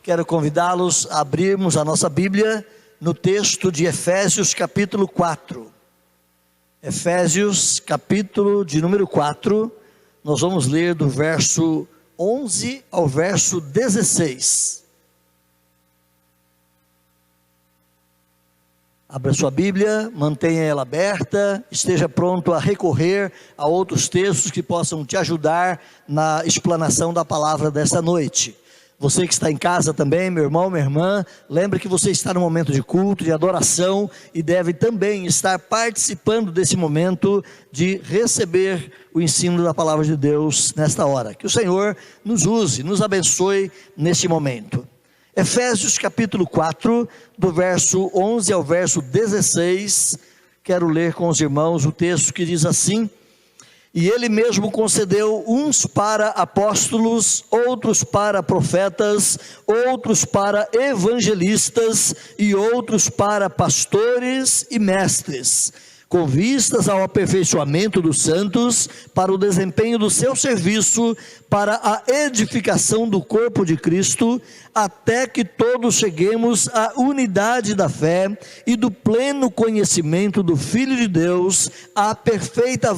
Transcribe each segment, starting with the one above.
Quero convidá-los a abrirmos a nossa Bíblia no texto de Efésios capítulo 4. Efésios capítulo de número 4, nós vamos ler do verso 11 ao verso 16. Abra sua Bíblia, mantenha ela aberta, esteja pronto a recorrer a outros textos que possam te ajudar na explanação da palavra desta noite. Você que está em casa também, meu irmão, minha irmã, lembre que você está no momento de culto, de adoração, e deve também estar participando desse momento de receber o ensino da palavra de Deus nesta hora. Que o Senhor nos use, nos abençoe neste momento. Efésios capítulo 4, do verso 11 ao verso 16, quero ler com os irmãos o texto que diz assim: E ele mesmo concedeu uns para apóstolos, outros para profetas, outros para evangelistas e outros para pastores e mestres, com vistas ao aperfeiçoamento dos santos, para o desempenho do seu serviço, para a edificação do corpo de Cristo, até que todos cheguemos à unidade da fé e do pleno conhecimento do Filho de Deus, à perfeita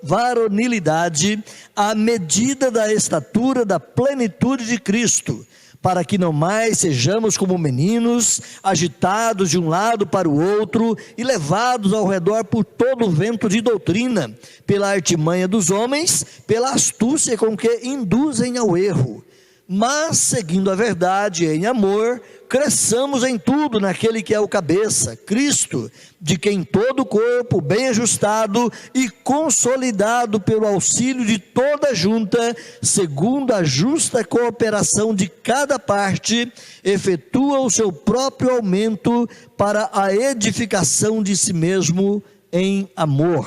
varonilidade, à medida da estatura da plenitude de Cristo, para que não mais sejamos como meninos, agitados de um lado para o outro e levados ao redor por todo o vento de doutrina, pela artimanha dos homens, pela astúcia com que induzem ao erro, mas seguindo a verdade em amor, cresçamos em tudo naquele que é o cabeça, Cristo, de quem todo o corpo, bem ajustado e consolidado pelo auxílio de toda a junta, segundo a justa cooperação de cada parte, efetua o seu próprio aumento para a edificação de si mesmo em amor.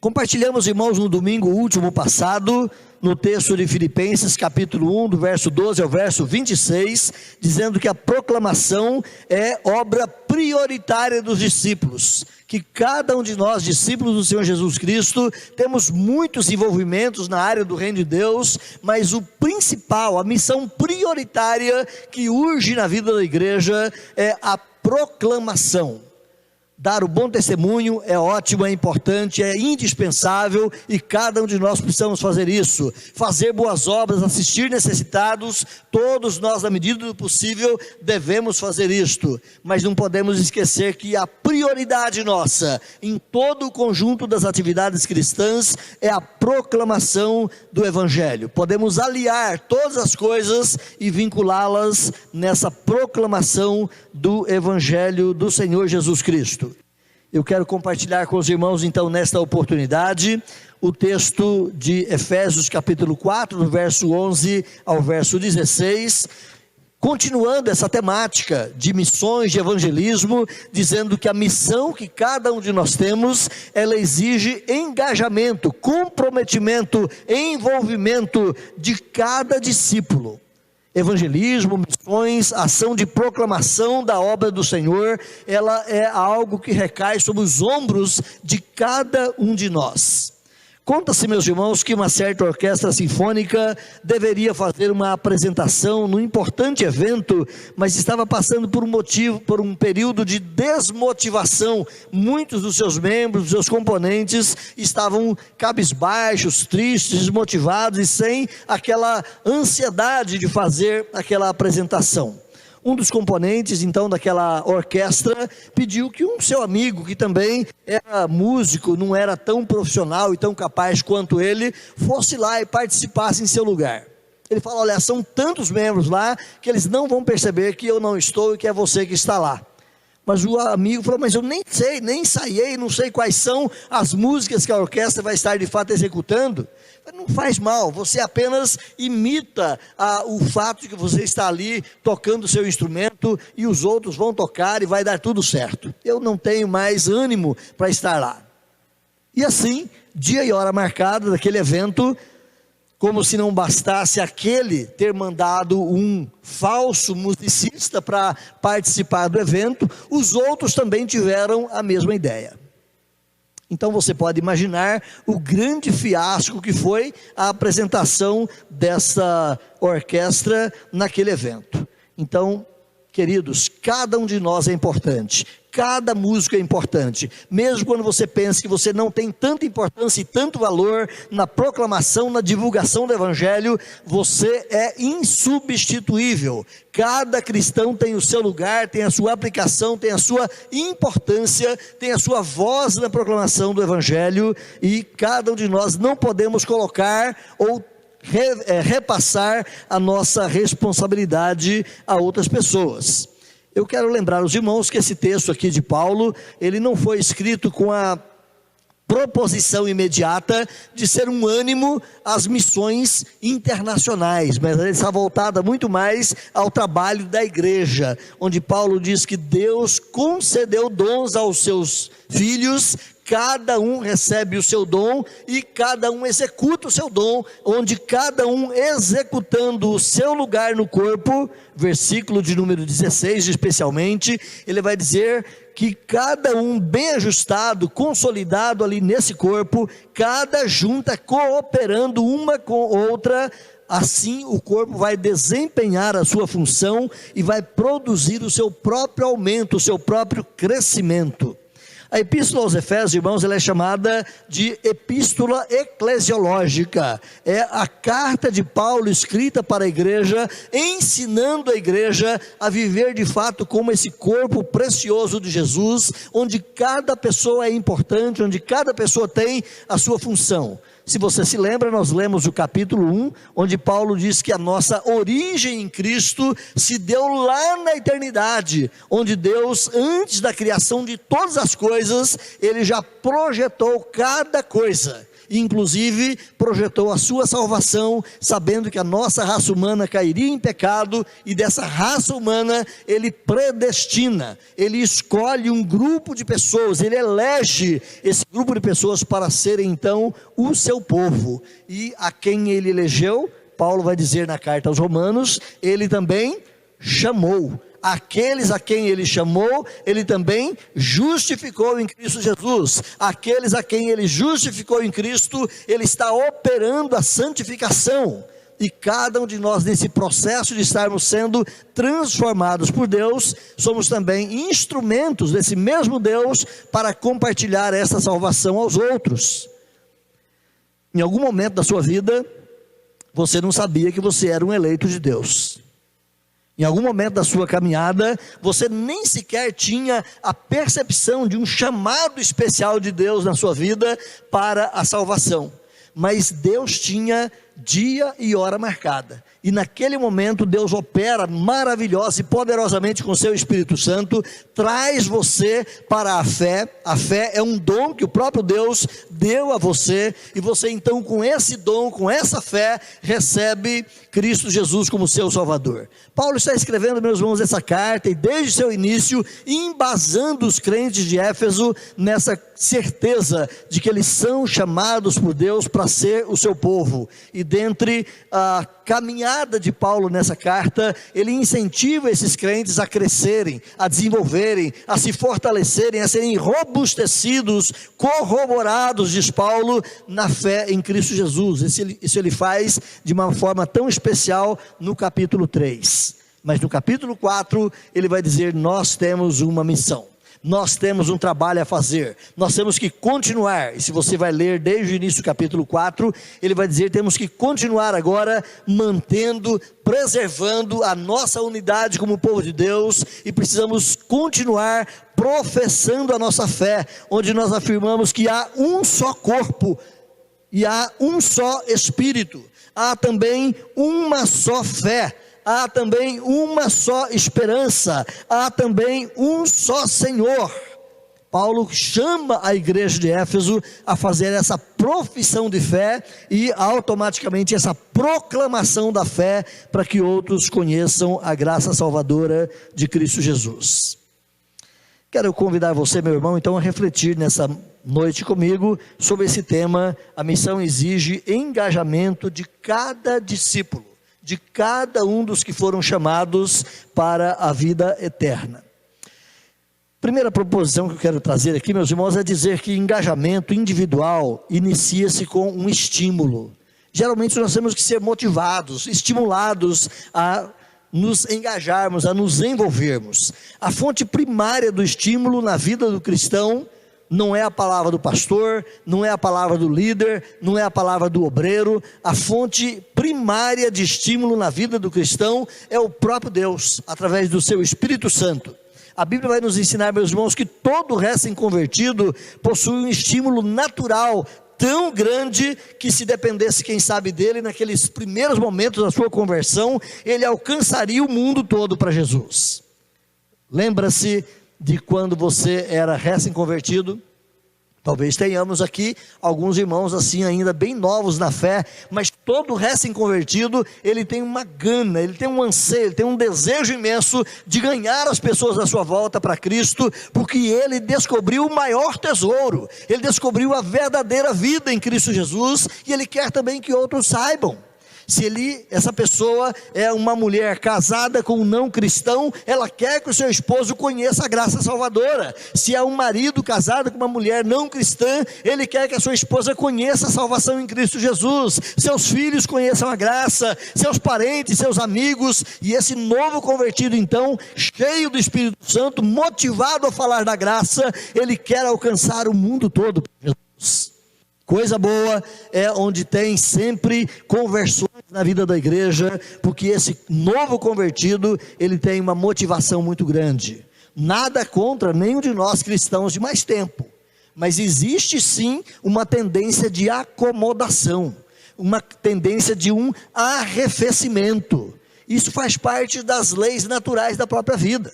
Compartilhamos, irmãos, no domingo último passado, no texto de Filipenses capítulo 1, do verso 12 ao verso 26, dizendo que a proclamação é obra prioritária dos discípulos, que cada um de nós, discípulos do Senhor Jesus Cristo, temos muitos envolvimentos na área do reino de Deus, mas o principal, a missão prioritária que urge na vida da igreja é a proclamação. Dar o bom testemunho é ótimo, é importante, é indispensável, e cada um de nós precisamos fazer isso, fazer boas obras, assistir necessitados, todos nós, na medida do possível, devemos fazer isto, mas não podemos esquecer que a prioridade nossa, em todo o conjunto das atividades cristãs, é a proclamação do Evangelho. Podemos aliar todas as coisas e vinculá-las nessa proclamação do Evangelho do Senhor Jesus Cristo. Eu quero compartilhar com os irmãos, então, nesta oportunidade, o texto de Efésios capítulo 4, do verso 11 ao verso 16, continuando essa temática de missões, de evangelismo, dizendo que a missão que cada um de nós temos, ela exige engajamento, comprometimento, envolvimento de cada discípulo. Evangelismo, missões, ação de proclamação da obra do Senhor, ela é algo que recai sobre os ombros de cada um de nós. Conta-se, meus irmãos, que uma certa orquestra sinfônica deveria fazer uma apresentação num importante evento, mas estava passando por um período de desmotivação. Muitos dos seus membros, dos seus componentes, estavam cabisbaixos, tristes, desmotivados e sem aquela ansiedade de fazer aquela apresentação. Um dos componentes, então, daquela orquestra, pediu que um seu amigo, que também era músico, não era tão profissional e tão capaz quanto ele, fosse lá e participasse em seu lugar. Ele falou: olha, são tantos membros lá, que eles não vão perceber que eu não estou e que é você que está lá. Mas o amigo falou: mas eu nem sei, nem ensaiei, não sei quais são as músicas que a orquestra vai estar de fato executando. Não faz mal, você apenas imita o fato de que você está ali tocando o seu instrumento e os outros vão tocar e vai dar tudo certo. Eu não tenho mais ânimo para estar lá. E assim, dia e hora marcada daquele evento, como se não bastasse aquele ter mandado um falso musicista para participar do evento, os outros também tiveram a mesma ideia. Então você pode imaginar o grande fiasco que foi a apresentação dessa orquestra naquele evento. Então, queridos, cada um de nós é importante, cada músico é importante, mesmo quando você pensa que você não tem tanta importância e tanto valor na proclamação, na divulgação do Evangelho, você é insubstituível. Cada cristão tem o seu lugar, tem a sua aplicação, tem a sua importância, tem a sua voz na proclamação do Evangelho, e cada um de nós não podemos colocar ou repassar a nossa responsabilidade a outras pessoas. Eu quero lembrar os irmãos que esse texto aqui de Paulo, ele não foi escrito com a proposição imediata de ser um ânimo às missões internacionais, mas ele está voltada muito mais ao trabalho da igreja, onde Paulo diz que Deus concedeu dons aos seus filhos, cada um recebe o seu dom e cada um executa o seu dom, onde cada um executando o seu lugar no corpo, versículo de número 16 especialmente, ele vai dizer que cada um bem ajustado, consolidado ali nesse corpo, cada junta cooperando uma com outra, assim o corpo vai desempenhar a sua função e vai produzir o seu próprio aumento, o seu próprio crescimento. A epístola aos Efésios, irmãos, ela é chamada de epístola eclesiológica, é a carta de Paulo escrita para a igreja, ensinando a igreja a viver de fato como esse corpo precioso de Jesus, onde cada pessoa é importante, onde cada pessoa tem a sua função. Se você se lembra, nós lemos o capítulo 1, onde Paulo diz que a nossa origem em Cristo se deu lá na eternidade, onde Deus, antes da criação de todas as coisas, Ele já projetou cada coisa, inclusive projetou a sua salvação, sabendo que a nossa raça humana cairia em pecado, e dessa raça humana Ele predestina, Ele escolhe um grupo de pessoas, Ele elege esse grupo de pessoas para serem então o seu povo, e a quem Ele elegeu, Paulo vai dizer na carta aos Romanos, Ele também chamou. Aqueles a quem Ele chamou, Ele também justificou em Cristo Jesus. Aqueles a quem Ele justificou em Cristo, Ele está operando a santificação. E cada um de nós, nesse processo de estarmos sendo transformados por Deus, somos também instrumentos desse mesmo Deus para compartilhar essa salvação aos outros. Em algum momento da sua vida, você não sabia que você era um eleito de Deus. Em algum momento da sua caminhada, você nem sequer tinha a percepção de um chamado especial de Deus na sua vida para a salvação. Mas Deus tinha dia e hora marcada. E naquele momento Deus opera maravilhosa e poderosamente com seu Espírito Santo, traz você para a fé. A fé é um dom que o próprio Deus deu a você, e você então com esse dom, com essa fé, recebe Cristo Jesus como seu Salvador. Paulo está escrevendo, meus irmãos, essa carta, e desde seu início, embasando os crentes de Éfeso nessa certeza de que eles são chamados por Deus para ser o seu povo. E dentre a caminhada de Paulo nessa carta, ele incentiva esses crentes a crescerem, a desenvolverem, a se fortalecerem, a serem robustecidos, corroborados, diz Paulo, na fé em Cristo Jesus. Isso ele faz de uma forma tão especial no capítulo 3. Mas no capítulo 4, ele vai dizer: nós temos uma missão. Nós temos um trabalho a fazer, nós temos que continuar. E se você vai ler desde o início do capítulo 4, ele vai dizer: temos que continuar agora mantendo, preservando a nossa unidade como povo de Deus, e precisamos continuar professando a nossa fé, onde nós afirmamos que há um só corpo e há um só Espírito, há também uma só fé, há também uma só esperança, há também um só Senhor. Paulo chama a igreja de Éfeso a fazer essa profissão de fé e automaticamente essa proclamação da fé, para que outros conheçam a graça salvadora de Cristo Jesus. Quero convidar você, meu irmão, então a refletir nessa noite comigo sobre esse tema. A missão exige engajamento de cada discípulo, de cada um dos que foram chamados para a vida eterna. Primeira proposição que eu quero trazer aqui, meus irmãos, é dizer que engajamento individual inicia-se com um estímulo. Geralmente nós temos que ser motivados, estimulados a nos engajarmos, a nos envolvermos. A fonte primária do estímulo na vida do cristão não é a palavra do pastor, não é a palavra do líder, não é a palavra do obreiro. A fonte primária de estímulo na vida do cristão é o próprio Deus, através do seu Espírito Santo. A Bíblia vai nos ensinar, meus irmãos, que todo recém-convertido possui um estímulo natural tão grande que, se dependesse, quem sabe, dele, naqueles primeiros momentos da sua conversão, ele alcançaria o mundo todo para Jesus. Lembra-se de quando você era recém-convertido? Talvez tenhamos aqui alguns irmãos assim ainda bem novos na fé, mas todo recém-convertido, ele tem uma gana, ele tem um anseio, ele tem um desejo imenso de ganhar as pessoas à sua volta para Cristo, porque ele descobriu o maior tesouro, ele descobriu a verdadeira vida em Cristo Jesus, e ele quer também que outros saibam. Se essa pessoa é uma mulher casada com um não cristão, ela quer que o seu esposo conheça a graça salvadora. Se é um marido casado com uma mulher não cristã, ele quer que a sua esposa conheça a salvação em Cristo Jesus. Seus filhos conheçam a graça, seus parentes, seus amigos. E esse novo convertido, então, cheio do Espírito Santo, motivado a falar da graça, ele quer alcançar o mundo todo por Jesus. Coisa boa é onde tem sempre conversões na vida da igreja, porque esse novo convertido, ele tem uma motivação muito grande. Nada contra nenhum de nós cristãos de mais tempo, mas existe sim uma tendência de acomodação, uma tendência de um arrefecimento. Isso faz parte das leis naturais da própria vida.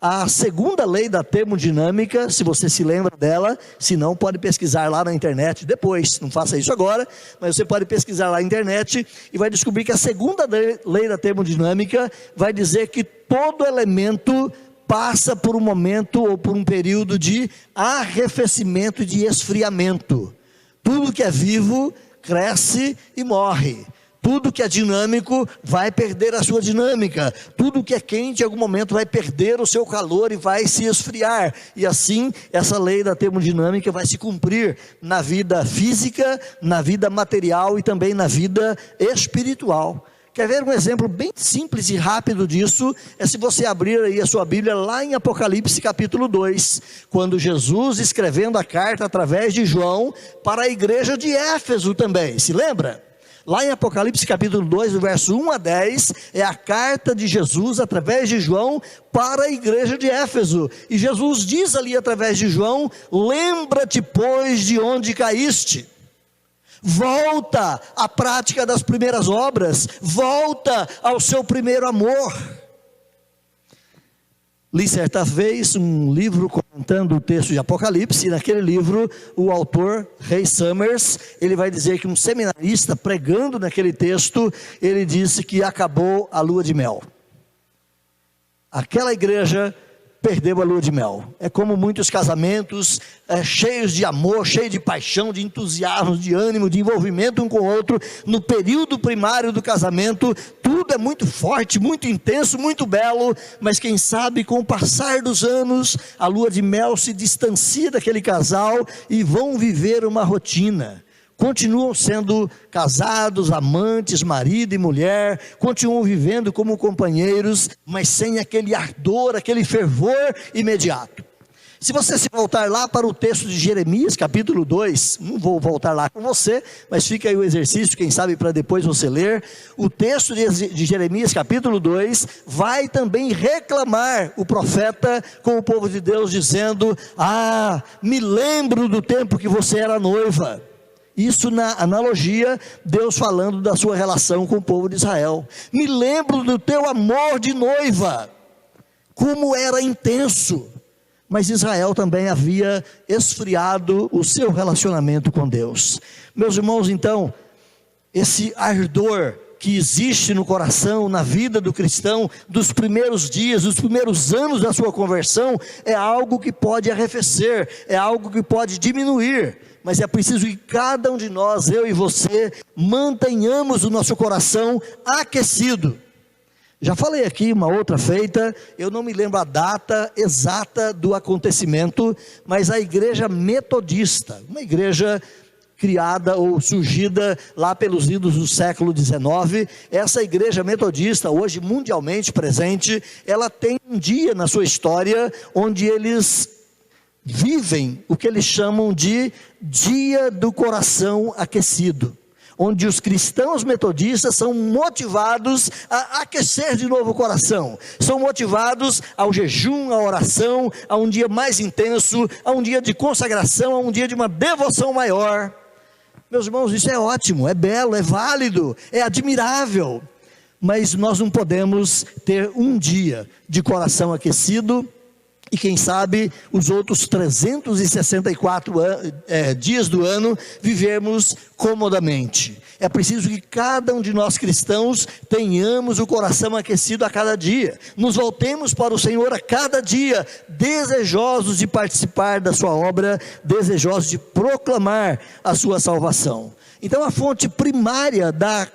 A segunda lei da termodinâmica, se você se lembra dela, se não, pode pesquisar lá na internet depois, não faça isso agora, mas você pode pesquisar lá na internet e vai descobrir que a segunda lei da termodinâmica vai dizer que todo elemento passa por um momento ou por um período de arrefecimento e de esfriamento. Tudo que é vivo cresce e morre. Tudo que é dinâmico vai perder a sua dinâmica. Tudo que é quente em algum momento vai perder o seu calor e vai se esfriar. E assim, essa lei da termodinâmica vai se cumprir na vida física, na vida material e também na vida espiritual. Quer ver um exemplo bem simples e rápido disso? É se você abrir aí a sua Bíblia lá em Apocalipse capítulo 2, quando Jesus, escrevendo a carta através de João para a igreja de Éfeso também, se lembra? Lá em Apocalipse capítulo 2, do verso 1 a 10, é a carta de Jesus através de João para a igreja de Éfeso. E Jesus diz ali através de João: lembra-te, pois, de onde caíste. Volta à prática das primeiras obras, volta ao seu primeiro amor. Li certa vez um livro comentando o texto de Apocalipse, e naquele livro o autor, Ray Summers, ele vai dizer que um seminarista pregando naquele texto, ele disse que acabou a lua de mel. Aquela igreja perdeu a lua de mel. É como muitos casamentos cheios de amor, cheios de paixão, de entusiasmo, de ânimo, de envolvimento um com o outro. No período primário do casamento, tudo é muito forte, muito intenso, muito belo, mas quem sabe com o passar dos anos, a lua de mel se distancia daquele casal e vão viver uma rotina. Continuam sendo casados, amantes, marido e mulher, continuam vivendo como companheiros, mas sem aquele ardor, aquele fervor imediato. Se você se voltar lá para o texto de Jeremias, capítulo 2, não vou voltar lá com você, mas fica aí o exercício, quem sabe para depois você ler. O texto de Jeremias, capítulo 2, vai também reclamar o profeta com o povo de Deus, dizendo: ah, me lembro do tempo que você era noiva. Isso na analogia, Deus falando da sua relação com o povo de Israel. Me lembro do teu amor de noiva, como era intenso. Mas Israel também havia esfriado o seu relacionamento com Deus. Meus irmãos, então, esse ardor que existe no coração, na vida do cristão, dos primeiros dias, dos primeiros anos da sua conversão, é algo que pode arrefecer, é algo que pode diminuir, mas é preciso que cada um de nós, eu e você, mantenhamos o nosso coração aquecido. Já falei aqui uma outra feita, eu não me lembro a data exata do acontecimento, mas a igreja metodista, uma igreja criada ou surgida lá pelos idos do século XIX, essa igreja metodista, hoje mundialmente presente, ela tem um dia na sua história, onde eles vivem o que eles chamam de Dia do Coração Aquecido, onde os cristãos metodistas são motivados a aquecer de novo o coração, são motivados ao jejum, à oração, a um dia mais intenso, a um dia de consagração, a um dia de uma devoção maior. Meus irmãos, isso é ótimo, é belo, é válido, é admirável, mas nós não podemos ter um dia de coração aquecido e quem sabe os outros 364 dias do ano vivermos comodamente. É preciso que cada um de nós cristãos tenhamos o coração aquecido a cada dia, nos voltemos para o Senhor a cada dia, desejosos de participar da sua obra, desejosos de proclamar a sua salvação. Então a fonte primária da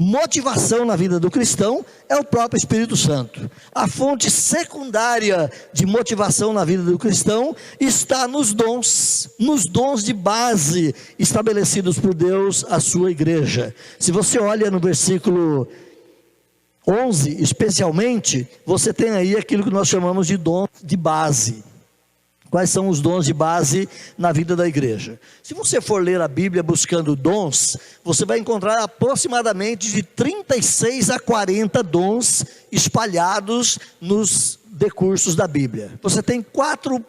motivação na vida do cristão é o próprio Espírito Santo. A fonte secundária de motivação na vida do cristão está nos dons de base estabelecidos por Deus à sua igreja. Se você olha no versículo 11 especialmente, você tem aí aquilo que nós chamamos de dons de base. Quais são os dons de base na vida da igreja? Se você for ler a Bíblia buscando dons, você vai encontrar aproximadamente de 36 a 40 dons espalhados nos decursos da Bíblia. Você tem 4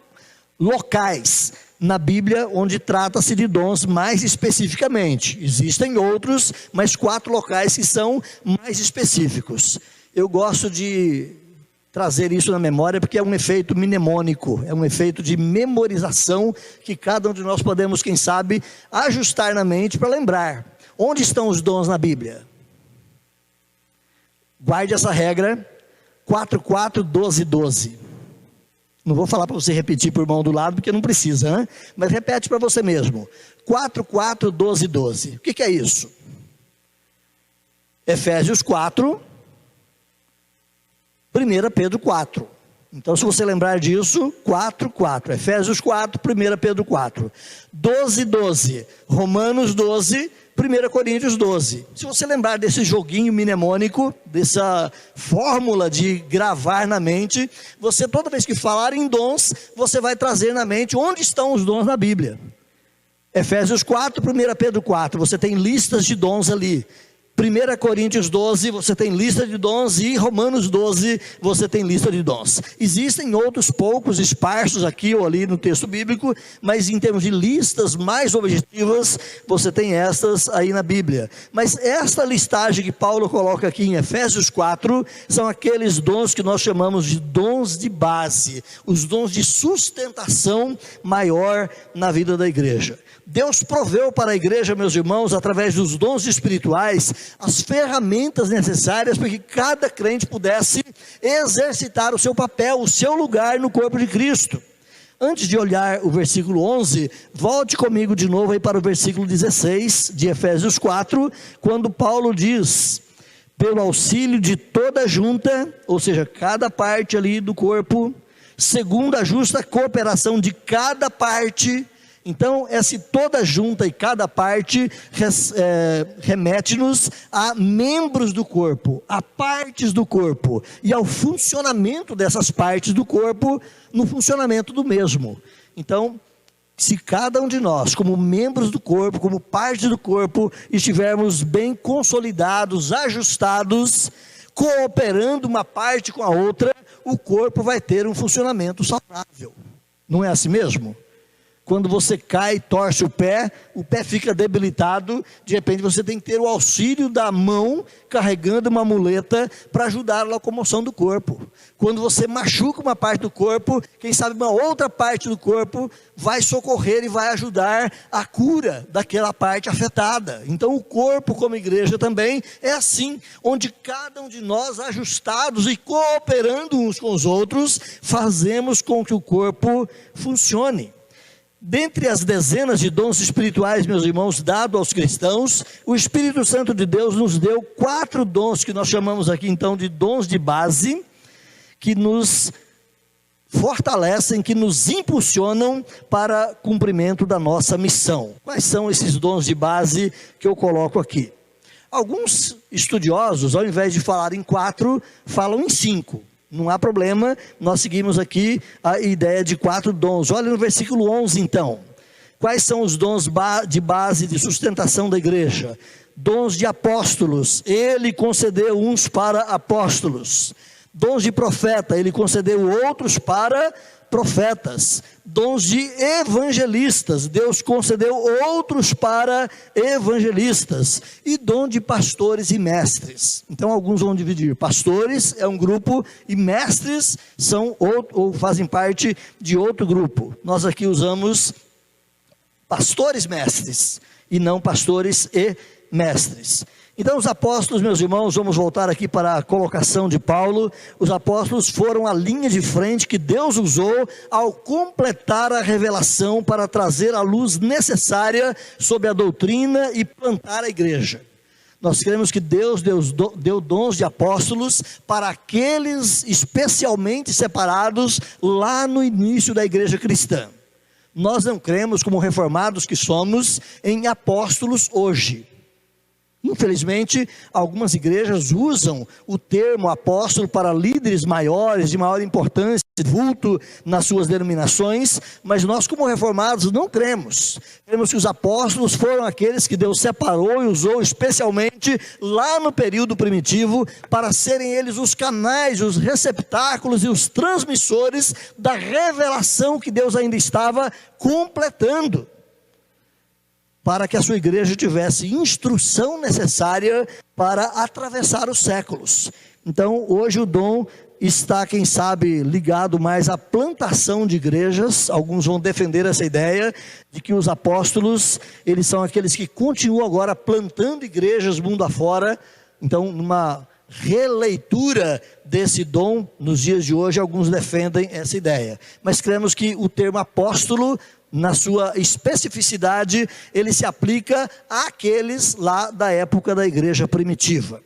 locais na Bíblia onde trata-se de dons mais especificamente. Existem outros, mas 4 locais que são mais específicos. Eu gosto de trazer isso na memória, porque é um efeito mnemônico, é um efeito de memorização, que cada um de nós podemos, quem sabe, ajustar na mente para lembrar. Onde estão os dons na Bíblia? Guarde essa regra, 4, 12, 12. Não vou falar para você repetir para o irmão do lado, porque não precisa, né? Mas repete para você mesmo, 4, 12, 12. O que é isso? Efésios 4, 1 Pedro 4. Então, se você lembrar disso, 4, Efésios 4, 1 Pedro 4. 12, 12. Romanos 12, 1 Coríntios 12. Se você lembrar desse joguinho mnemônico, dessa fórmula de gravar na mente, você, toda vez que falar em dons, você vai trazer na mente onde estão os dons na Bíblia. Efésios 4, 1 Pedro 4. Você tem listas de dons ali. 1 Coríntios 12, você tem lista de dons, e Romanos 12, você tem lista de dons. Existem outros poucos esparsos aqui ou ali no texto bíblico, mas em termos de listas mais objetivas, você tem estas aí na Bíblia. Mas esta listagem que Paulo coloca aqui em Efésios 4, são aqueles dons que nós chamamos de dons de base, os dons de sustentação maior na vida da igreja. Deus proveu para a igreja, meus irmãos, através dos dons espirituais, as ferramentas necessárias para que cada crente pudesse exercitar o seu papel, o seu lugar no corpo de Cristo. Antes de olhar o versículo 11, volte comigo de novo aí para o versículo 16 de Efésios 4, quando Paulo diz: pelo auxílio de toda junta, ou seja, cada parte ali do corpo, segundo a justa cooperação de cada parte. Então, essa toda junta e cada parte remete-nos a membros do corpo, a partes do corpo, e ao funcionamento dessas partes do corpo, no funcionamento do mesmo. Então, se cada um de nós, como membros do corpo, como parte do corpo, estivermos bem consolidados, ajustados, cooperando uma parte com a outra, o corpo vai ter um funcionamento saudável. Não é assim mesmo? Quando você cai, torce o pé fica debilitado, de repente você tem que ter o auxílio da mão, carregando uma muleta, para ajudar a locomoção do corpo. Quando você machuca uma parte do corpo, quem sabe uma outra parte do corpo vai socorrer e vai ajudar a cura daquela parte afetada. Então o corpo, como igreja também, é assim, onde cada um de nós, ajustados e cooperando uns com os outros, fazemos com que o corpo funcione. Dentre as dezenas de dons espirituais, meus irmãos, dados aos cristãos, o Espírito Santo de Deus nos deu 4 dons, que nós chamamos aqui então de dons de base, que nos fortalecem, que nos impulsionam para cumprimento da nossa missão. Quais são esses dons de base que eu coloco aqui? Alguns estudiosos, ao invés de falar em 4, falam em 5. Não há problema, nós seguimos aqui a ideia de 4 dons. Olha no versículo 11 então. Quais são os dons de base de sustentação da igreja? Dons de apóstolos, ele concedeu uns para apóstolos. Dons de profeta, ele concedeu outros para profetas. Dons de evangelistas, Deus concedeu outros para evangelistas. E dom de pastores e mestres. Então alguns vão dividir: pastores é um grupo e mestres são ou fazem parte de outro grupo. Nós aqui usamos pastores mestres e não pastores e mestres. Então os apóstolos, meus irmãos, vamos voltar aqui para a colocação de Paulo. Os apóstolos foram a linha de frente que Deus usou ao completar a revelação para trazer a luz necessária sobre a doutrina e plantar a igreja. Nós cremos que Deus deu dons de apóstolos para aqueles especialmente separados lá no início da igreja cristã. Nós não cremos, como reformados que somos, em apóstolos hoje. Infelizmente, algumas igrejas usam o termo apóstolo para líderes maiores, de maior importância, vulto nas suas denominações, mas nós como reformados não cremos. Cremos que os apóstolos foram aqueles que Deus separou e usou especialmente lá no período primitivo, para serem eles os canais, os receptáculos e os transmissores da revelação que Deus ainda estava completando, para que a sua igreja tivesse instrução necessária para atravessar os séculos. Então hoje o dom está, quem sabe, ligado mais à plantação de igrejas. Alguns vão defender essa ideia de que os apóstolos, eles são aqueles que continuam agora plantando igrejas mundo afora. Então, numa releitura desse dom nos dias de hoje, alguns defendem essa ideia, mas cremos que o termo apóstolo, na sua especificidade, ele se aplica àqueles lá da época da igreja primitiva.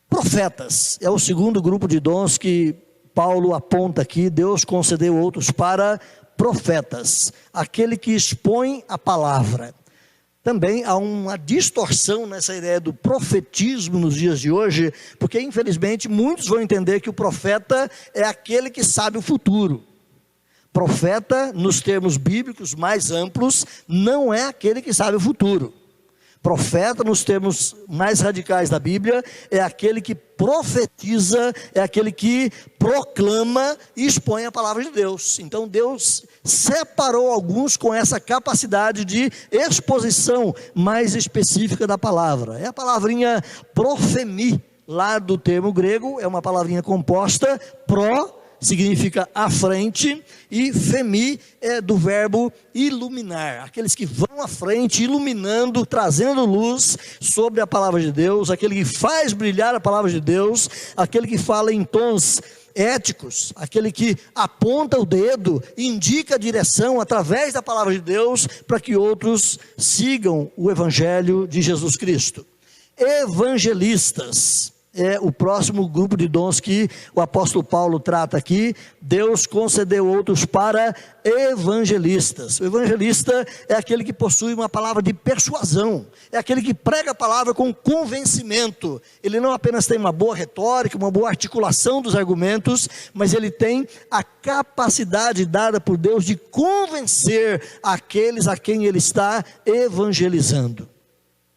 Profetas é o segundo grupo de dons que Paulo aponta aqui. Deus concedeu outros para profetas, aquele que expõe a palavra. Também há uma distorção nessa ideia do profetismo nos dias de hoje, porque infelizmente muitos vão entender que o profeta é aquele que sabe o futuro. Profeta, nos termos bíblicos mais amplos, não é aquele que sabe o futuro. Profeta, nos termos mais radicais da Bíblia, é aquele que profetiza, é aquele que proclama e expõe a palavra de Deus. Então Deus separou alguns com essa capacidade de exposição mais específica da palavra. É a palavrinha profemi, lá do termo grego, é uma palavrinha composta, significa à frente, e femi é do verbo iluminar, aqueles que vão à frente, iluminando, trazendo luz sobre a palavra de Deus, aquele que faz brilhar a palavra de Deus, aquele que fala em tons éticos, aquele que aponta o dedo, indica a direção através da palavra de Deus, para que outros sigam o evangelho de Jesus Cristo. Evangelistas é o próximo grupo de dons que o apóstolo Paulo trata aqui. Deus concedeu outros para evangelistas. O evangelista é aquele que possui uma palavra de persuasão, é aquele que prega a palavra com convencimento. Ele não apenas tem uma boa retórica, uma boa articulação dos argumentos, mas ele tem a capacidade dada por Deus de convencer aqueles a quem ele está evangelizando.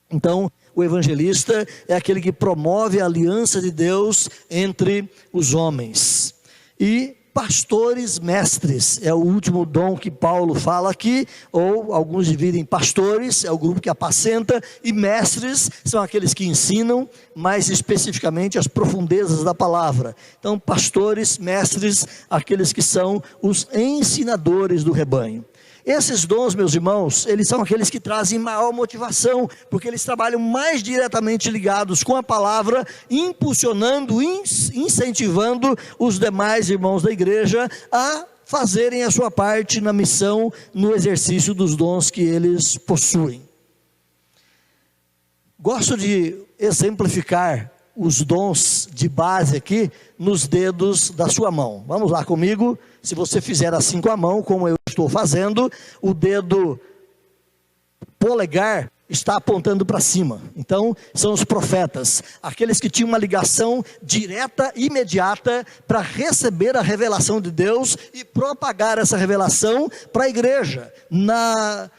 Então, o evangelista é aquele que promove a aliança de Deus entre os homens. E pastores mestres é o último dom que Paulo fala aqui, ou alguns dividem pastores, é o grupo que apacenta, e mestres são aqueles que ensinam mais especificamente as profundezas da palavra. Então, pastores, mestres, aqueles que são os ensinadores do rebanho. Esses dons, meus irmãos, eles são aqueles que trazem maior motivação, porque eles trabalham mais diretamente ligados com a palavra, impulsionando, incentivando os demais irmãos da igreja a fazerem a sua parte na missão, no exercício dos dons que eles possuem. Gosto de exemplificar os dons de base aqui nos dedos da sua mão. Vamos lá comigo. Se você fizer assim com a mão, como eu estou fazendo, o dedo polegar está apontando para cima. Então, são os profetas, aqueles que tinham uma ligação direta, imediata, para receber a revelação de Deus e propagar essa revelação para a igreja, na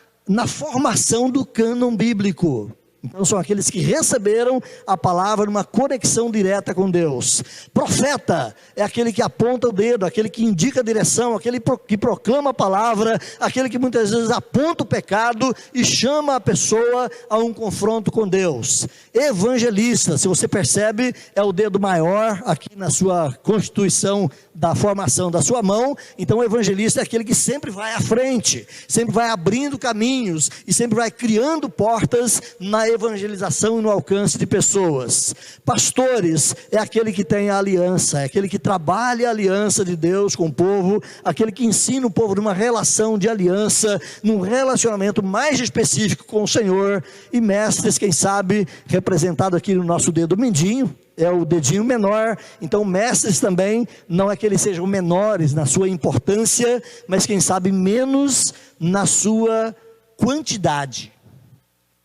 formação do cânon bíblico. Então são aqueles que receberam a palavra numa conexão direta com Deus. Profeta é aquele que aponta o dedo, aquele que indica a direção, aquele que proclama a palavra, aquele que muitas vezes aponta o pecado e chama a pessoa a um confronto com Deus. Evangelista, se você percebe, é o dedo maior aqui na sua constituição da formação da sua mão. Então o evangelista é aquele que sempre vai à frente, sempre vai abrindo caminhos e sempre vai criando portas na evangelização e no alcance de pessoas. Pastores é aquele que tem a aliança, é aquele que trabalha a aliança de Deus com o povo, aquele que ensina o povo numa relação de aliança, num relacionamento mais específico com o Senhor. E mestres, quem sabe, representado aqui no nosso dedo mindinho, é o dedinho menor. Então mestres também, não é que eles sejam menores na sua importância, mas quem sabe menos na sua quantidade,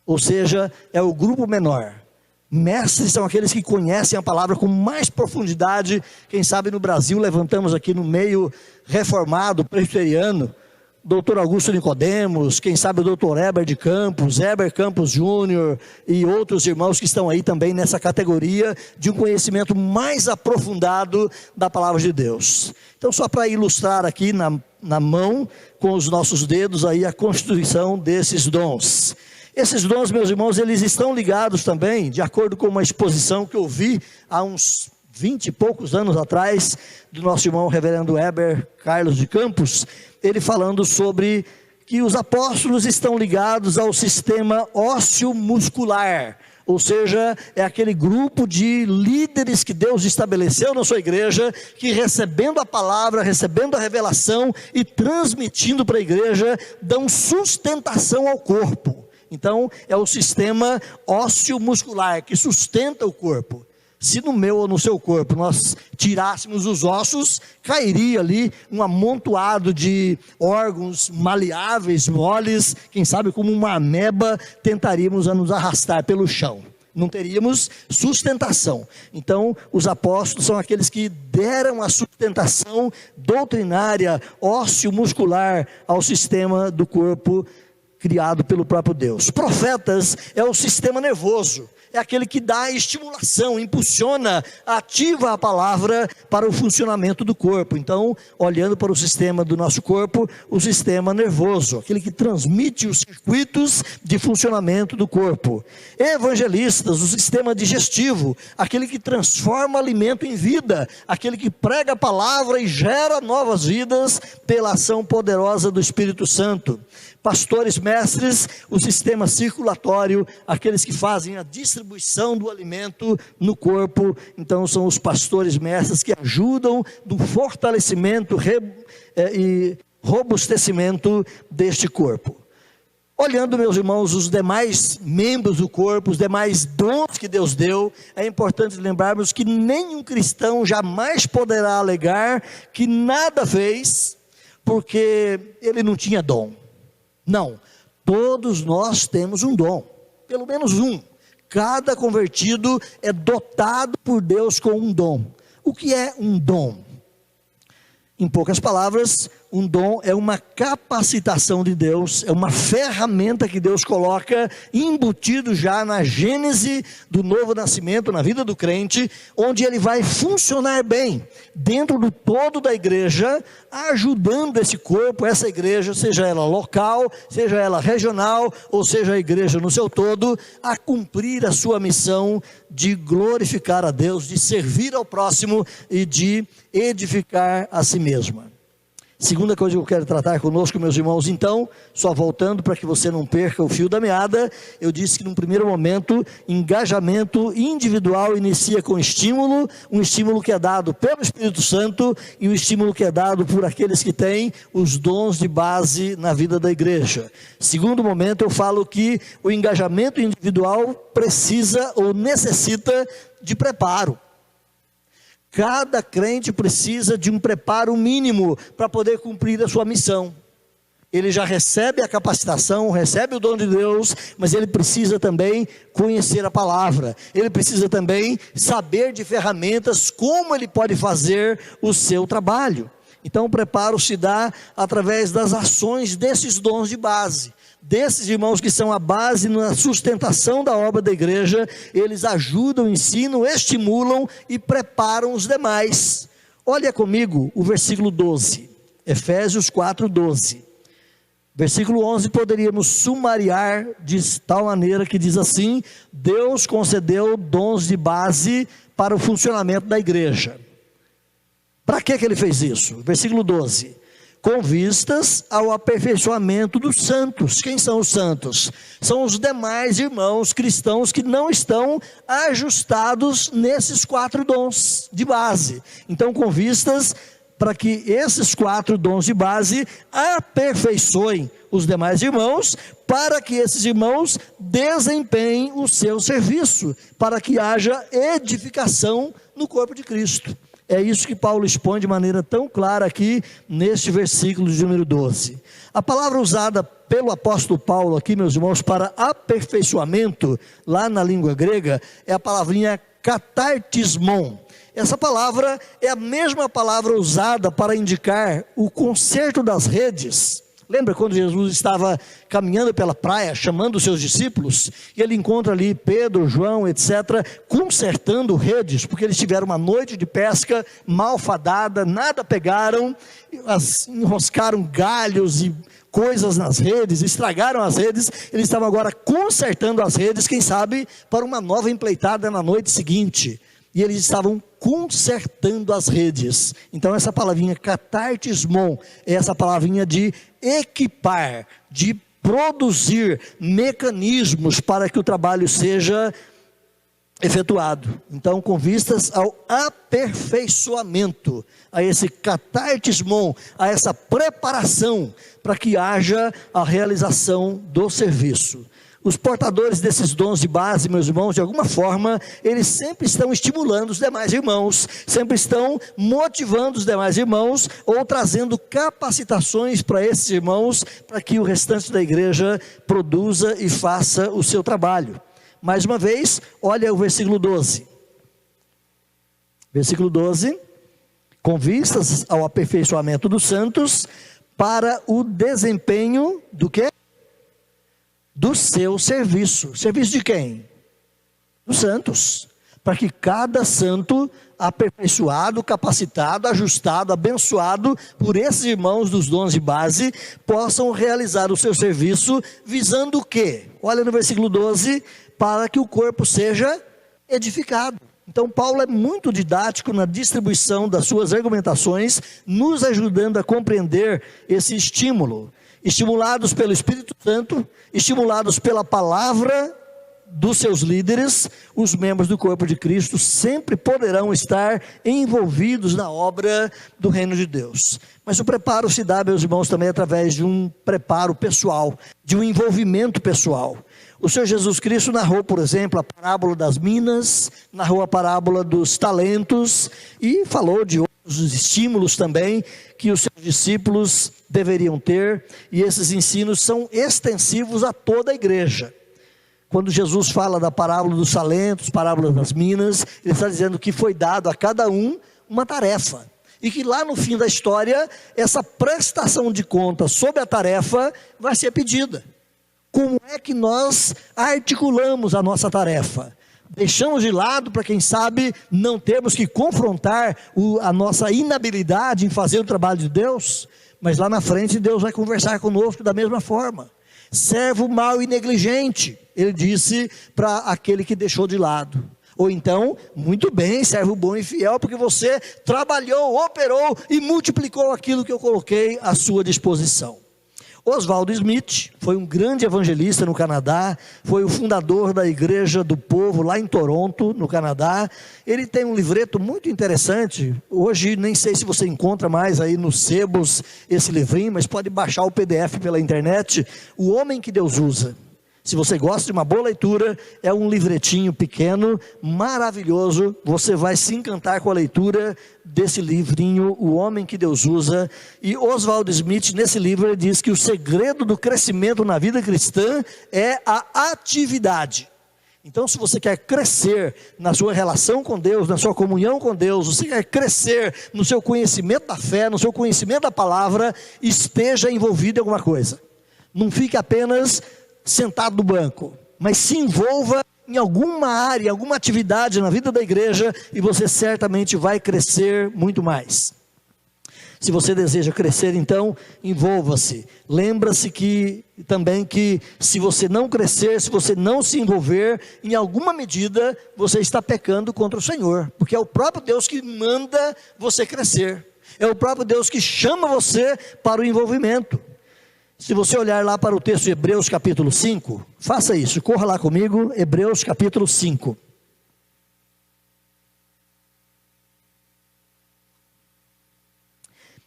ou seja, é o grupo menor. Mestres são aqueles que conhecem a palavra com mais profundidade. Quem sabe no Brasil levantamos aqui no meio reformado, presbiteriano, Dr. Augusto Nicodemos, quem sabe o Dr. Heber de Campos, Heber Campos Júnior e outros irmãos que estão aí também nessa categoria de um conhecimento mais aprofundado da palavra de Deus. Então só para ilustrar aqui na mão, com os nossos dedos aí, a constituição desses dons. Esses dons, meus irmãos, eles estão ligados também, de acordo com uma exposição que eu vi há uns 20 e poucos anos atrás, do nosso irmão reverendo Heber Carlos de Campos, ele falando sobre que os apóstolos estão ligados ao sistema ósseo-muscular, ou seja, é aquele grupo de líderes que Deus estabeleceu na sua igreja, que recebendo a palavra, recebendo a revelação e transmitindo para a igreja, dão sustentação ao corpo. Então é o sistema ósseo-muscular que sustenta o corpo. Se no meu ou no seu corpo nós tirássemos os ossos, cairia ali um amontoado de órgãos maleáveis, moles, quem sabe como uma ameba, tentaríamos a nos arrastar pelo chão. Não teríamos sustentação. Então os apóstolos são aqueles que deram a sustentação doutrinária, ósseo-muscular ao sistema do corpo criado pelo próprio Deus. Profetas é o sistema nervoso, é aquele que dá estimulação, impulsiona, ativa a palavra para o funcionamento do corpo. Então, olhando para o sistema do nosso corpo, o sistema nervoso, aquele que transmite os circuitos de funcionamento do corpo. Evangelistas, o sistema digestivo, aquele que transforma alimento em vida, aquele que prega a palavra e gera novas vidas pela ação poderosa do Espírito Santo. Pastores, mestres, o sistema circulatório, aqueles que fazem a distribuição do alimento no corpo. Então são os pastores, mestres que ajudam no fortalecimento e robustecimento deste corpo. Olhando, meus irmãos, os demais membros do corpo, os demais dons que Deus deu, é importante lembrarmos que nenhum cristão jamais poderá alegar que nada fez porque ele não tinha dom. Não, todos nós temos um dom, pelo menos um. Cada convertido é dotado por Deus com um dom. O que é um dom? Em poucas palavras, um dom é uma capacitação de Deus, é uma ferramenta que Deus coloca embutido já na gênese do novo nascimento, na vida do crente, onde ele vai funcionar bem dentro do todo da igreja, ajudando esse corpo, essa igreja, seja ela local, seja ela regional, ou seja a igreja no seu todo, a cumprir a sua missão de glorificar a Deus, de servir ao próximo e de edificar a si mesma. Segunda coisa que eu quero tratar conosco, meus irmãos, então, só voltando para que você não perca o fio da meada, eu disse que num primeiro momento, engajamento individual inicia com estímulo, um estímulo que é dado pelo Espírito Santo e um estímulo que é dado por aqueles que têm os dons de base na vida da igreja. Segundo momento, eu falo que o engajamento individual precisa ou necessita de preparo. Cada crente precisa de um preparo mínimo para poder cumprir a sua missão. Ele já recebe a capacitação, recebe o dom de Deus, mas ele precisa também conhecer a palavra. Ele precisa também saber de ferramentas, como ele pode fazer o seu trabalho. Então o preparo se dá através das ações desses dons de base. Desses irmãos que são a base na sustentação da obra da igreja, eles ajudam, ensinam, estimulam e preparam os demais. Olha comigo o versículo 12, Efésios 4:12. Versículo 11 poderíamos sumariar de tal maneira que diz assim: Deus concedeu dons de base para o funcionamento da igreja. Para que ele fez isso? Versículo 12. Com vistas ao aperfeiçoamento dos santos. Quem são os santos? São os demais irmãos cristãos que não estão ajustados nesses 4 dons de base. Então, com vistas para que esses 4 dons de base aperfeiçoem os demais irmãos, para que esses irmãos desempenhem o seu serviço, para que haja edificação no corpo de Cristo. É isso que Paulo expõe de maneira tão clara aqui neste versículo de número 12. A palavra usada pelo apóstolo Paulo aqui, meus irmãos, para aperfeiçoamento, lá na língua grega, é a palavrinha katartismon. Essa palavra é a mesma palavra usada para indicar o conserto das redes. Lembra quando Jesus estava caminhando pela praia, chamando os seus discípulos, e ele encontra ali Pedro, João, etc., consertando redes, porque eles tiveram uma noite de pesca malfadada, nada pegaram, enroscaram galhos e coisas nas redes, estragaram as redes, eles estavam agora consertando as redes, quem sabe, para uma nova empleitada na noite seguinte. E eles estavam consertando as redes. Então essa palavrinha katartismon é essa palavrinha de equipar, de produzir mecanismos para que o trabalho seja efetuado. Então, com vistas ao aperfeiçoamento, a esse katartismon, a essa preparação para que haja a realização do serviço. Os portadores desses dons de base, meus irmãos, de alguma forma, eles sempre estão estimulando os demais irmãos, sempre estão motivando os demais irmãos, ou trazendo capacitações para esses irmãos, para que o restante da igreja produza e faça o seu trabalho. Mais uma vez, olha o versículo 12. Versículo 12, com vistas ao aperfeiçoamento dos santos, para o desempenho do quê? Do seu serviço. Serviço de quem? Dos santos. Para que cada santo aperfeiçoado, capacitado, ajustado, abençoado por esses irmãos dos dons de base, possam realizar o seu serviço, visando o quê? Olha no versículo 12, para que o corpo seja edificado. Então Paulo é muito didático na distribuição das suas argumentações, nos ajudando a compreender esse estímulo. Estimulados pelo Espírito Santo, estimulados pela palavra dos seus líderes, os membros do corpo de Cristo sempre poderão estar envolvidos na obra do reino de Deus. Mas o preparo se dá, meus irmãos, também através de um preparo pessoal, de um envolvimento pessoal. O Senhor Jesus Cristo narrou, por exemplo, a parábola das minas, narrou a parábola dos talentos e falou de outros estímulos também que os seus discípulos deveriam ter, e esses ensinos são extensivos a toda a igreja. Quando Jesus fala da parábola dos talentos, parábola das minas, ele está dizendo que foi dado a cada um uma tarefa, e que lá no fim da história, essa prestação de contas sobre a tarefa vai ser pedida. Como é que nós articulamos a nossa tarefa? Deixamos de lado para quem sabe não termos que confrontar a nossa inabilidade em fazer o trabalho de Deus, mas lá na frente Deus vai conversar conosco da mesma forma. Servo mau e negligente, ele disse para aquele que deixou de lado. Ou então, muito bem, servo bom e fiel, porque você trabalhou, operou e multiplicou aquilo que eu coloquei à sua disposição. Oswald Smith foi um grande evangelista no Canadá, foi o fundador da Igreja do Povo lá em Toronto, no Canadá. Ele tem um livreto muito interessante, hoje nem sei se você encontra mais aí nos sebos esse livrinho, mas pode baixar o PDF pela internet, O Homem que Deus Usa. Se você gosta de uma boa leitura, é um livretinho pequeno, maravilhoso, você vai se encantar com a leitura desse livrinho, O Homem que Deus Usa. E Oswald Smith, nesse livro, ele diz que o segredo do crescimento na vida cristã é a atividade. Então, se você quer crescer na sua relação com Deus, na sua comunhão com Deus, você quer crescer no seu conhecimento da fé, no seu conhecimento da palavra, esteja envolvido em alguma coisa. Não fique apenas sentado no banco, mas se envolva em alguma área, alguma atividade na vida da igreja, e você certamente vai crescer muito mais. Se você deseja crescer, então, envolva-se. Lembra-se também que se você não crescer, se você não se envolver, em alguma medida, você está pecando contra o Senhor, porque é o próprio Deus que manda você crescer, é o próprio Deus que chama você para o envolvimento. Se você olhar lá para o texto de Hebreus capítulo 5, faça isso, corra lá comigo, Hebreus capítulo 5.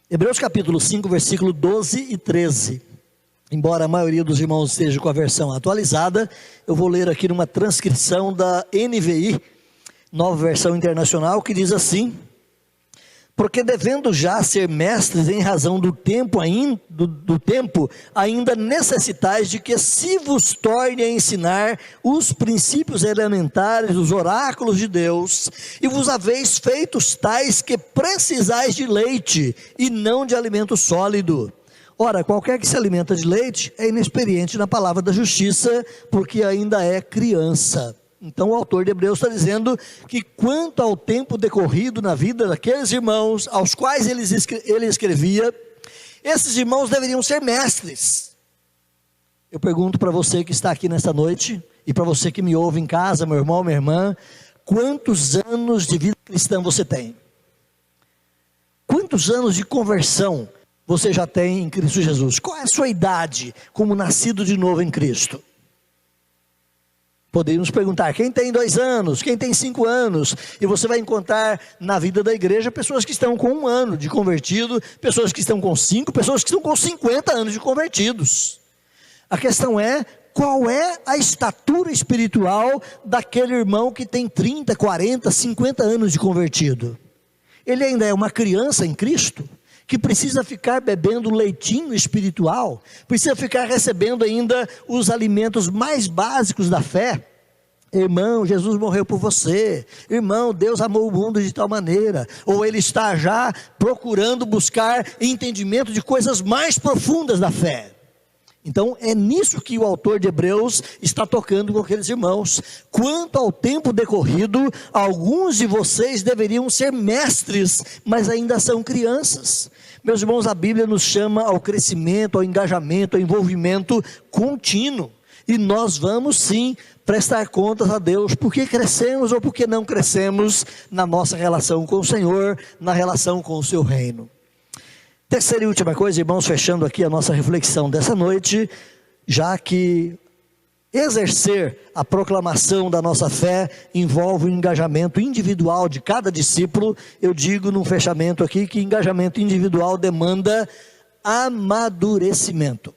Hebreus capítulo 5, versículo 12 e 13. Embora a maioria dos irmãos esteja com a versão atualizada, eu vou ler aqui numa transcrição da NVI, Nova Versão Internacional, que diz assim: porque devendo já ser mestres em razão do tempo ainda necessitais de que se vos torne a ensinar os princípios elementares dos oráculos de Deus, e vos haveis feitos tais que precisais de leite, e não de alimento sólido. Ora, qualquer que se alimenta de leite é inexperiente na palavra da justiça, porque ainda é criança. Então o autor de Hebreus está dizendo que quanto ao tempo decorrido na vida daqueles irmãos, aos quais ele escrevia, esses irmãos deveriam ser mestres. Eu pergunto para você que está aqui nesta noite, e para você que me ouve em casa, meu irmão, minha irmã, quantos anos de vida cristã você tem? Quantos anos de conversão você já tem em Cristo Jesus? Qual é a sua idade como nascido de novo em Cristo? Podemos perguntar, quem tem 2 anos, quem tem 5 anos, e você vai encontrar na vida da igreja pessoas que estão com 1 ano de convertido, pessoas que estão com 5, pessoas que estão com 50 anos de convertidos. A questão é, qual é a estatura espiritual daquele irmão que tem 30, 40, 50 anos de convertido? Ele ainda é uma criança em Cristo, que precisa ficar bebendo leitinho espiritual, precisa ficar recebendo ainda os alimentos mais básicos da fé. Irmão, Jesus morreu por você. Irmão, Deus amou o mundo de tal maneira. Ou ele está já procurando buscar entendimento de coisas mais profundas da fé. Então é nisso que o autor de Hebreus está tocando com aqueles irmãos. Quanto ao tempo decorrido, alguns de vocês deveriam ser mestres, mas ainda são crianças. Meus irmãos, a Bíblia nos chama ao crescimento, ao engajamento, ao envolvimento contínuo. E nós vamos sim prestar contas a Deus, porque crescemos ou porque não crescemos na nossa relação com o Senhor, na relação com o seu reino. Terceira e última coisa, irmãos, fechando aqui a nossa reflexão dessa noite, já que exercer a proclamação da nossa fé envolve o engajamento individual de cada discípulo. Eu digo num fechamento aqui que engajamento individual demanda amadurecimento.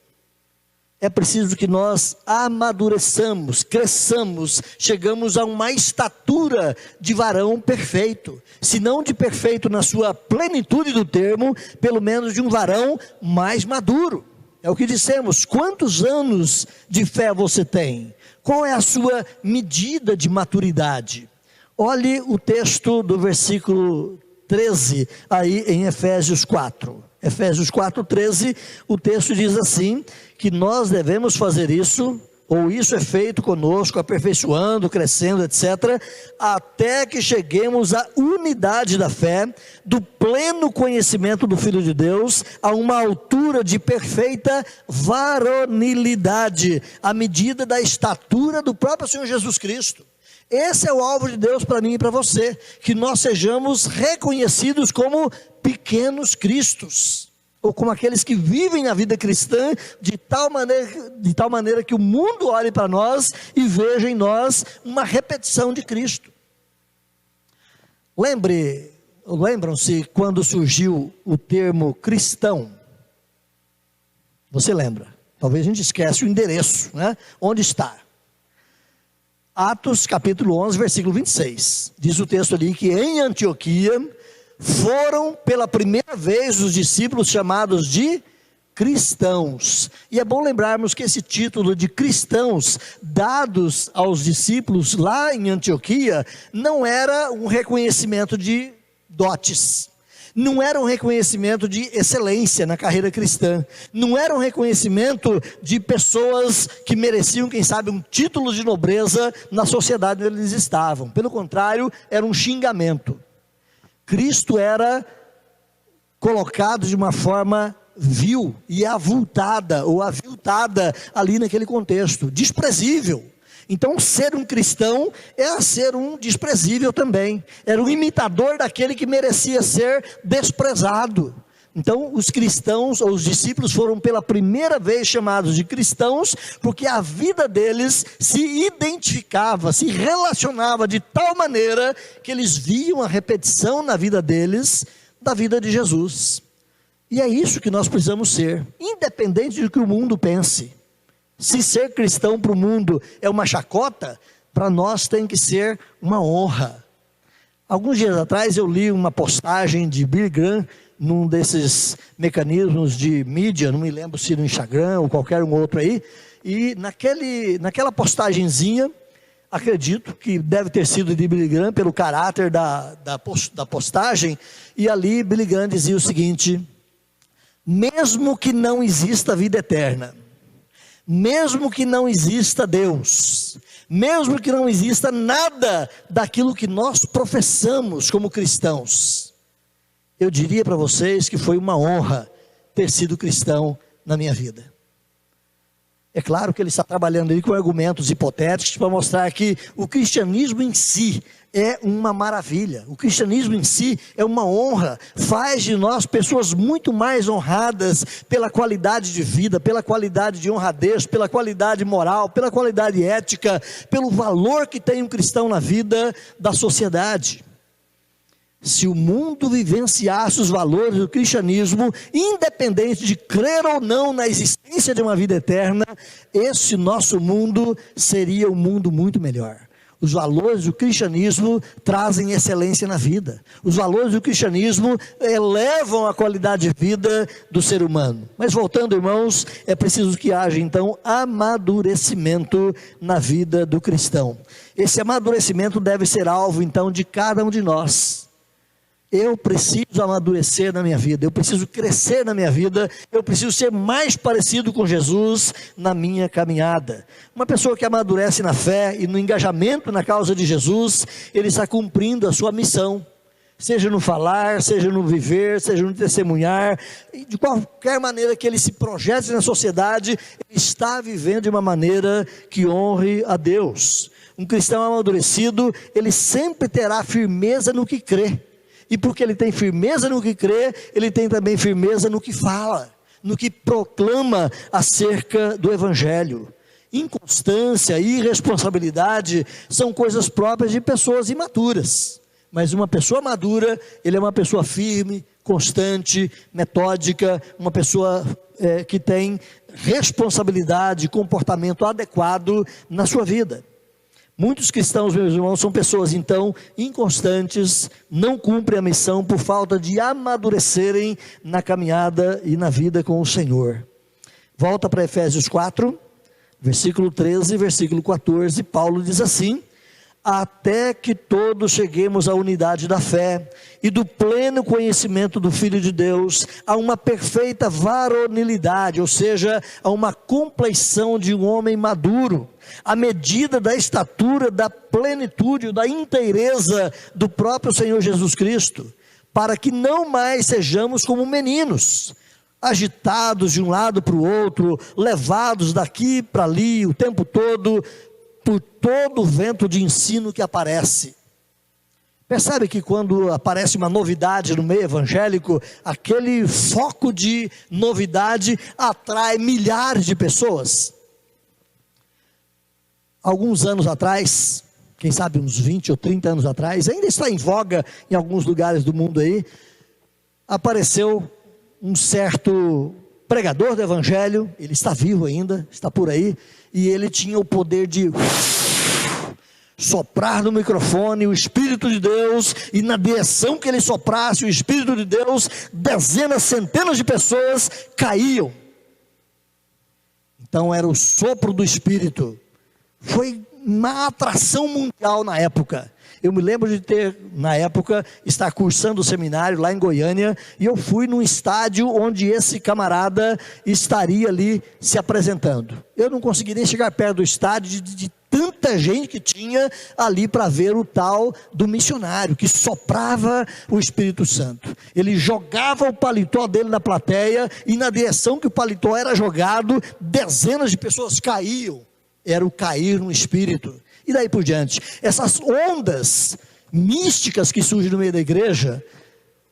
É preciso que nós amadureçamos, cresçamos, chegamos a uma estatura de varão perfeito, se não de perfeito na sua plenitude do termo, pelo menos de um varão mais maduro. É o que dissemos. Quantos anos de fé você tem? Qual é a sua medida de maturidade? Olhe o texto do versículo 13, aí em Efésios 4. Efésios 4:13, o texto diz assim, que nós devemos fazer isso, ou isso é feito conosco, aperfeiçoando, crescendo, etc., até que cheguemos à unidade da fé, do pleno conhecimento do Filho de Deus, a uma altura de perfeita varonilidade, à medida da estatura do próprio Senhor Jesus Cristo. Esse é o alvo de Deus para mim e para você, que nós sejamos reconhecidos como pequenos cristos, ou como aqueles que vivem a vida cristã de tal maneira que o mundo olhe para nós e veja em nós uma repetição de Cristo. Lembram-se quando surgiu o termo cristão? Você lembra? Talvez a gente esquece o endereço, né? Onde está? Atos capítulo 11, versículo 26. Diz o texto ali que em Antioquia foram pela primeira vez os discípulos chamados de cristãos. E é bom lembrarmos que esse título de cristãos dados aos discípulos lá em Antioquia não era um reconhecimento de dotes, não era um reconhecimento de excelência na carreira cristã, não era um reconhecimento de pessoas que mereciam, quem sabe, um título de nobreza na sociedade onde eles estavam. Pelo contrário, era um xingamento. Cristo era colocado de uma forma vil e avultada ou aviltada ali naquele contexto, desprezível. Então ser um cristão é ser um desprezível também, era um imitador daquele que merecia ser desprezado. Então os cristãos, ou os discípulos, foram pela primeira vez chamados de cristãos, porque a vida deles se identificava, se relacionava de tal maneira, que eles viam a repetição na vida deles, da vida de Jesus. E é isso que nós precisamos ser, independente do que o mundo pense. Se ser cristão para o mundo é uma chacota, para nós tem que ser uma honra. Alguns dias atrás eu li uma postagem de Billy Graham, num desses mecanismos de mídia, não me lembro se no Instagram ou qualquer um outro aí, e naquela postagenzinha, acredito que deve ter sido de Billy Graham, pelo caráter da postagem, e ali Billy Graham dizia o seguinte: mesmo que não exista vida eterna, mesmo que não exista Deus, mesmo que não exista nada daquilo que nós professamos como cristãos, eu diria para vocês que foi uma honra ter sido cristão na minha vida. É claro que ele está trabalhando aí com argumentos hipotéticos para mostrar que o cristianismo em si é uma maravilha, o cristianismo em si é uma honra, faz de nós pessoas muito mais honradas pela qualidade de vida, pela qualidade de honradez, pela qualidade moral, pela qualidade ética, pelo valor que tem um cristão na vida da sociedade. Se o mundo vivenciasse os valores do cristianismo, independente de crer ou não na existência de uma vida eterna, esse nosso mundo seria um mundo muito melhor. Os valores do cristianismo trazem excelência na vida. Os valores do cristianismo elevam a qualidade de vida do ser humano. Mas voltando, irmãos, é preciso que haja então amadurecimento na vida do cristão. Esse amadurecimento deve ser alvo então de cada um de nós. Eu preciso amadurecer na minha vida, eu preciso crescer na minha vida, eu preciso ser mais parecido com Jesus na minha caminhada. Uma pessoa que amadurece na fé e no engajamento na causa de Jesus, ele está cumprindo a sua missão, seja no falar, seja no viver, seja no testemunhar, de qualquer maneira que ele se projete na sociedade, ele está vivendo de uma maneira que honre a Deus. Um cristão amadurecido, ele sempre terá firmeza no que crê. E porque ele tem firmeza no que crê, ele tem também firmeza no que fala, no que proclama acerca do Evangelho. Inconstância e irresponsabilidade são coisas próprias de pessoas imaturas. Mas uma pessoa madura, ele é uma pessoa firme, constante, metódica, uma pessoa que tem responsabilidade, comportamento adequado na sua vida. Muitos cristãos, meus irmãos, são pessoas então inconstantes, não cumprem a missão por falta de amadurecerem na caminhada e na vida com o Senhor. Volta para Efésios 4, versículo 13 e versículo 14, Paulo diz assim: até que todos cheguemos à unidade da fé e do pleno conhecimento do Filho de Deus, a uma perfeita varonilidade, ou seja, a uma compleição de um homem maduro, à medida da estatura, da plenitude, da inteireza do próprio Senhor Jesus Cristo, para que não mais sejamos como meninos, agitados de um lado para o outro, levados daqui para ali o tempo todo, por todo o vento de ensino que aparece. Percebe que quando aparece uma novidade no meio evangélico, aquele foco de novidade atrai milhares de pessoas. Alguns anos atrás, quem sabe uns 20 ou 30 anos atrás, ainda está em voga em alguns lugares do mundo aí, apareceu um certo pregador do evangelho, ele está vivo ainda, está por aí, e ele tinha o poder de soprar no microfone o Espírito de Deus, e na direção que ele soprasse o Espírito de Deus, dezenas, centenas de pessoas caíam. Então era o sopro do Espírito. Foi uma atração mundial na época. Eu me lembro de ter, na época, estar cursando o seminário lá em Goiânia, e eu fui num estádio onde esse camarada estaria ali se apresentando. Eu não consegui nem chegar perto do estádio de tanta gente que tinha ali para ver o tal do missionário, que soprava o Espírito Santo. Ele jogava o paletó dele na plateia, e na direção que o paletó era jogado, dezenas de pessoas caíam. Era o cair no Espírito. E daí por diante, essas ondas místicas que surgem no meio da igreja,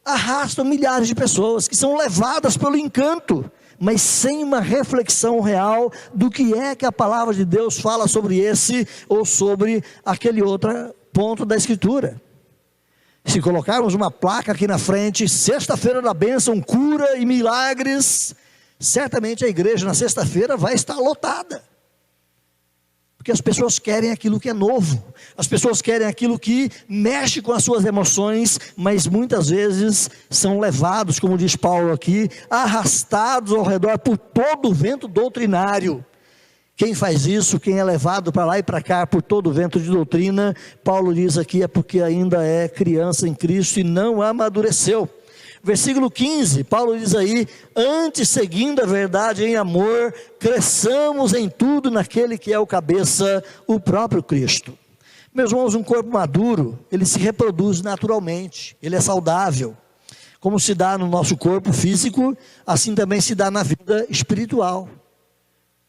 arrastam milhares de pessoas, que são levadas pelo encanto, mas sem uma reflexão real do que é que a palavra de Deus fala sobre esse, ou sobre aquele outro ponto da Escritura. Se colocarmos uma placa aqui na frente, sexta-feira da bênção, cura e milagres, certamente a igreja na sexta-feira vai estar lotada. Porque as pessoas querem aquilo que é novo, as pessoas querem aquilo que mexe com as suas emoções, mas muitas vezes são levados, como diz Paulo aqui, arrastados ao redor por todo o vento doutrinário. Quem faz isso, quem é levado para lá e para cá por todo o vento de doutrina, Paulo diz aqui, é porque ainda é criança em Cristo e não amadureceu. Versículo 15, Paulo diz aí: antes, seguindo a verdade em amor, cresçamos em tudo naquele que é o cabeça, o próprio Cristo. Meus irmãos, um corpo maduro, ele se reproduz naturalmente, ele é saudável. Como se dá no nosso corpo físico, assim também se dá na vida espiritual.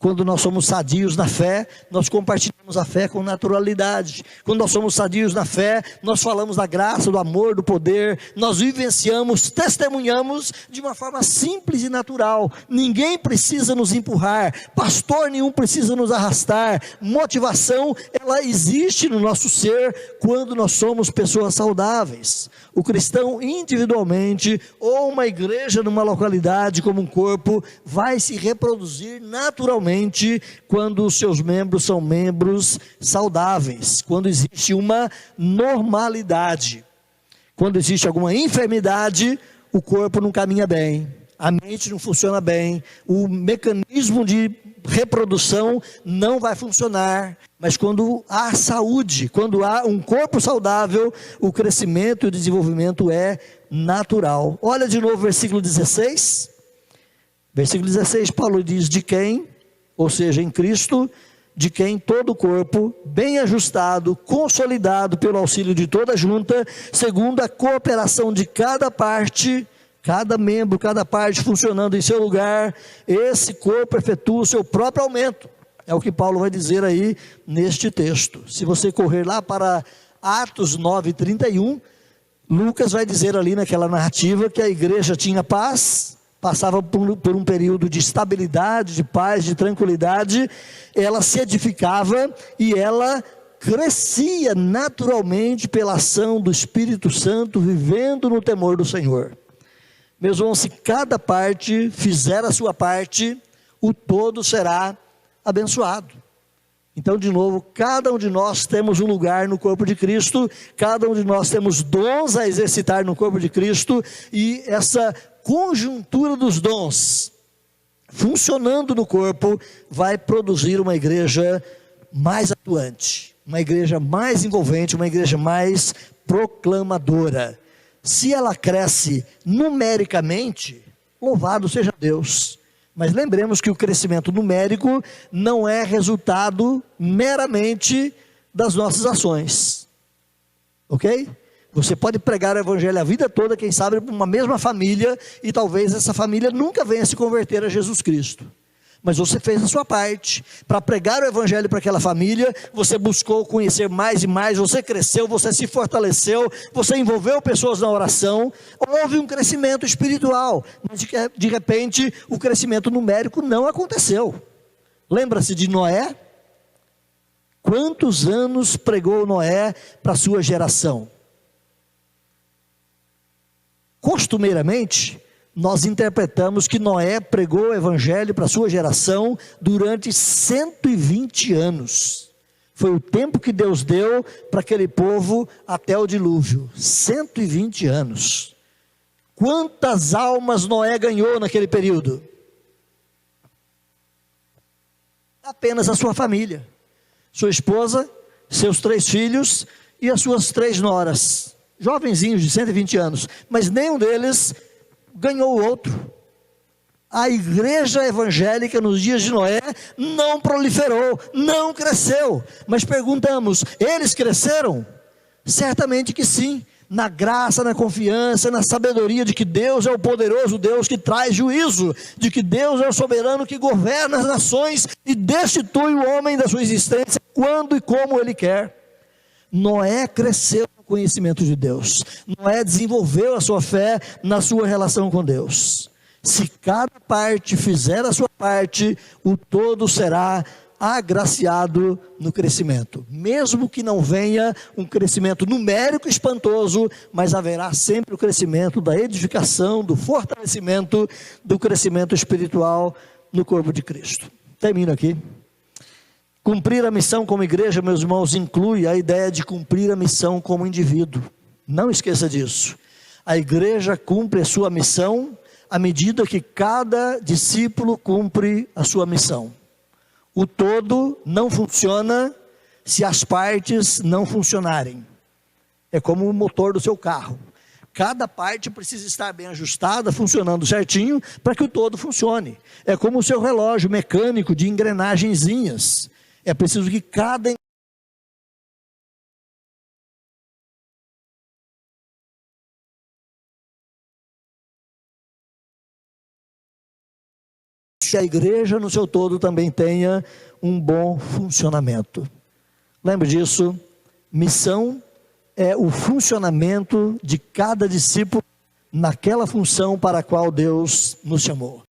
Quando nós somos sadios na fé, nós compartilhamos a fé com naturalidade. Quando nós somos sadios na fé, nós falamos da graça, do amor, do poder. Nós vivenciamos, testemunhamos de uma forma simples e natural. Ninguém precisa nos empurrar. Pastor nenhum precisa nos arrastar. Motivação, ela existe no nosso ser quando nós somos pessoas saudáveis. O cristão individualmente, ou uma igreja numa localidade como um corpo, vai se reproduzir naturalmente quando os seus membros são membros saudáveis, quando existe uma normalidade. Quando existe alguma enfermidade, o corpo não caminha bem, a mente não funciona bem, o mecanismo de reprodução não vai funcionar. Mas quando há saúde, quando há um corpo saudável, o crescimento e o desenvolvimento é natural. Olha de novo o versículo 16. Versículo 16, Paulo diz: de quem, ou seja, em Cristo, de quem todo o corpo, bem ajustado, consolidado pelo auxílio de toda a junta, segundo a cooperação de cada parte, cada membro, cada parte funcionando em seu lugar, esse corpo efetua o seu próprio aumento. É o que Paulo vai dizer aí neste texto. Se você correr lá para Atos 9:31, Lucas vai dizer ali naquela narrativa que a igreja tinha paz, passava por um período de estabilidade, de paz, de tranquilidade, ela se edificava e ela crescia naturalmente pela ação do Espírito Santo, vivendo no temor do Senhor. Meus irmãos, se cada parte fizer a sua parte, o todo será abençoado. Então, de novo, cada um de nós temos um lugar no corpo de Cristo, cada um de nós temos dons a exercitar no corpo de Cristo, e essa conjuntura dos dons funcionando no corpo vai produzir uma igreja mais atuante, uma igreja mais envolvente, uma igreja mais proclamadora. Se ela cresce numericamente, louvado seja Deus. Mas lembremos que o crescimento numérico não é resultado meramente das nossas ações, ok? Você pode pregar o evangelho a vida toda, quem sabe para uma mesma família, e talvez essa família nunca venha se converter a Jesus Cristo. Mas você fez a sua parte, para pregar o evangelho para aquela família, você buscou conhecer mais e mais, você cresceu, você se fortaleceu, você envolveu pessoas na oração, houve um crescimento espiritual, mas de repente o crescimento numérico não aconteceu. Lembra-se de Noé? Quantos anos pregou Noé para a sua geração? Costumeiramente, nós interpretamos que Noé pregou o evangelho para a sua geração durante 120 anos. Foi o tempo que Deus deu para aquele povo até o dilúvio. 120 anos. Quantas almas Noé ganhou naquele período? Apenas a sua família. Sua esposa, seus 3 filhos e as suas 3 noras. Jovenzinhos de 120 anos. Mas nenhum deles ganhou o outro. A igreja evangélica nos dias de Noé não proliferou, não cresceu. Mas perguntamos, eles cresceram? Certamente que sim, na graça, na confiança, na sabedoria de que Deus é o poderoso Deus que traz juízo, de que Deus é o soberano que governa as nações e destitui o homem da sua existência quando e como Ele quer. Noé cresceu no conhecimento de Deus, Noé desenvolveu a sua fé na sua relação com Deus. Se cada parte fizer a sua parte, o todo será agraciado no crescimento, mesmo que não venha um crescimento numérico espantoso, mas haverá sempre o crescimento da edificação, do fortalecimento, do crescimento espiritual no corpo de Cristo. Termino aqui. Cumprir a missão como igreja, meus irmãos, inclui a ideia de cumprir a missão como indivíduo. Não esqueça disso. A igreja cumpre a sua missão à medida que cada discípulo cumpre a sua missão. O todo não funciona se as partes não funcionarem. É como o motor do seu carro. Cada parte precisa estar bem ajustada, funcionando certinho, para que o todo funcione. É como o seu relógio mecânico de engrenagenzinhas. É preciso que cada se a igreja no seu todo também tenha um bom funcionamento. Lembre disso, missão é o funcionamento de cada discípulo naquela função para a qual Deus nos chamou.